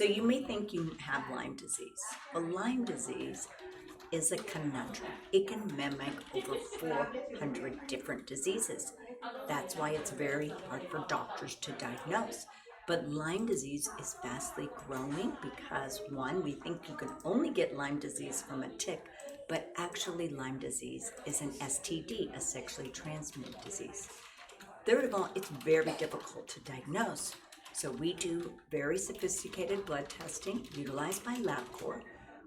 you may think you have Lyme disease. Well, Lyme disease is a conundrum. It can mimic over 400 different diseases. That's why it's very hard for doctors to diagnose. But Lyme disease is vastly growing because one, we think you can only get Lyme disease from a tick, but actually Lyme disease is an STD, a sexually transmitted disease. Third of all, it's very difficult to diagnose. So we do very sophisticated blood testing utilized by LabCorp.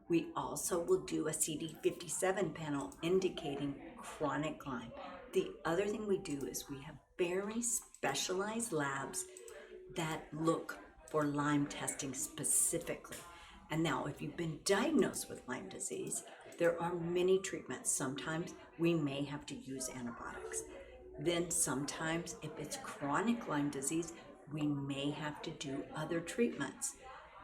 We also will do a CD57 panel indicating chronic Lyme. The other thing we do is we have very specialized labs that look for Lyme testing specifically. And now, if you've been diagnosed with Lyme disease, there are many treatments. Sometimes we may have to use antibiotics. Then sometimes, if it's chronic Lyme disease, we may have to do other treatments.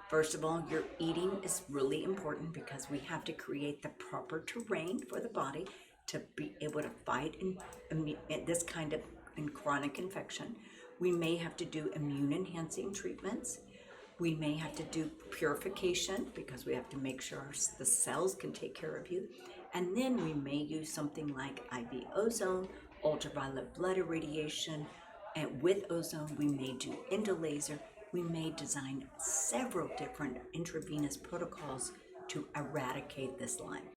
First of all, your eating is really important because we have to create the proper terrain for the body to be able to fight this kind of chronic infection. We may have to do immune enhancing treatments. We may have to do purification because we have to make sure the cells can take care of you. And then we may use something like IV ozone, ultraviolet blood irradiation, and with ozone we may do endolaser. We may design several different intravenous protocols to eradicate this Lyme.